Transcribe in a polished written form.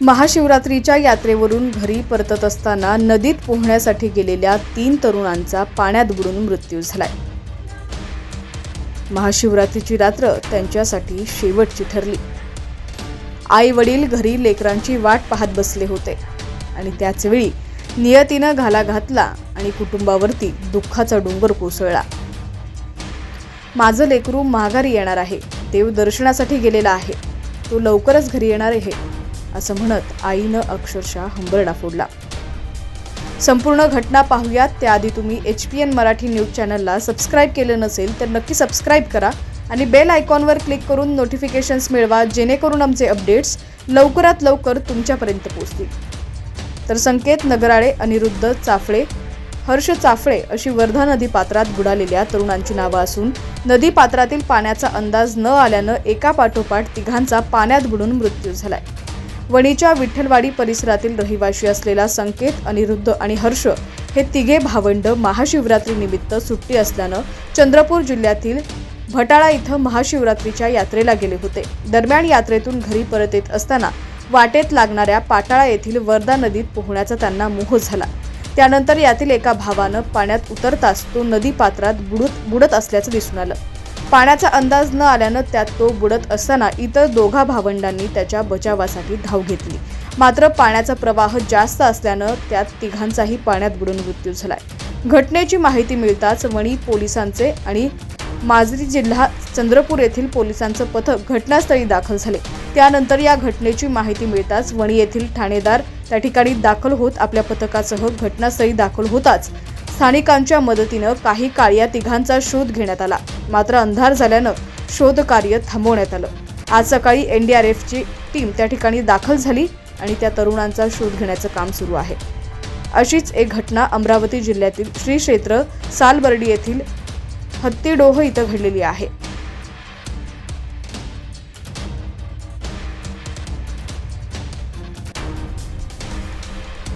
महाशिवरात्रीच्या यात्रेवरून घरी परतत असताना नदीत पोहण्यासाठी गेलेल्या 3 तरुणांचा पाण्यात बुडून मृत्यू झालाय। महाशिवरात्रीची रात्र त्यांच्यासाठी शेवटची ठरली। आई वडील घरी लेकरांची वाट पाहत बसले होते आणि त्याच वेळी नियतीनं घाला घातला आणि कुटुंबावरती दुःखाचा डोंगर कोसळला। माझं लेकरू माघारी येणार आहे, देव दर्शनासाठी गेलेला आहे, तो लवकरच घरी येणार आहे असं म्हणत आईनं अक्षरशः हंबरडा फोडला। संपूर्ण घटना पाहूयात त्याआधी तुम्ही HPN मराठी न्यूज चॅनलला सबस्क्राइब केलं नसेल तर नक्की सबस्क्राइब करा आणि बेल आयकॉनवर क्लिक करून नोटिफिकेशन्स मिळवा, जेणेकरून आमचे अपडेट्स लवकरात लवकर तुमच्यापर्यंत पोहोचतील। तर संकेत नगराळे, अनिरुद्ध चाफळे, हर्ष चाफळे अशी वर्धा नदी पात्रात बुडालेल्या तरुणांची नावं असून नदी पात्रातील पाण्याचा अंदाज न आल्यानं एका पाठोपाठ तिघांचा पाण्यात बुडून मृत्यू झालाय। वणीच्या विठ्ठलवाडी परिसरातील रहिवाशी असलेला संकेत, अनिरुद्ध आणि हर्ष हे तिघे भावंड महाशिवरात्री निमित्त सुट्टी असल्यानं चंद्रपूर जिल्ह्यातील भटाळा इथं महाशिवरात्रीच्या यात्रेला गेले होते। दरम्यान यात्रेतून घरी परत येत असताना वाटेत लागणाऱ्या पाटाळा येथील वर्धा नदीत पोहण्याचा त्यांना मोह झाला। त्यानंतर यातील एका भावानं पाण्यात उतरताच तो नदी पात्रात बुडत असल्याचं दिसून आलं। पाण्याचा अंदाज न आल्यानं त्यात तो बुडत असताना इतर दोघा भावंडांनी त्याच्या बचावासाठी धाव घेतली, मात्र पाण्याचा प्रवाह जास्त असल्यानं त्यात तिघांचाही पाण्यात बुडून मृत्यू झालाय। घटनेची माहिती मिळताच वणी पोलिसांचे आणि माजरी जिल्हा चंद्रपूर येथील पोलिसांचं पथक घटनास्थळी दाखल झाले। त्यानंतर या घटनेची माहिती मिळताच वणी येथील ठाणेदार त्या ठिकाणी दाखल होत आपल्या पथकासह घटनास्थळी दाखल होताच स्थानिकांच्या मदतीनं काही काळ या तिघांचा शोध घेण्यात आला, मात्र अंधार झाल्यानं शोध कार्य थांबवण्यात आलं। आज सकाळी NDRFची टीम त्या ठिकाणी दाखल झाली आणि त्या तरुणांचा शोध घेण्याचं काम सुरू आहे। अशीच एक घटना अमरावती जिल्ह्यातील श्री क्षेत्र सालबर्डी येथील हत्तीडोह इथं घडलेली आहे।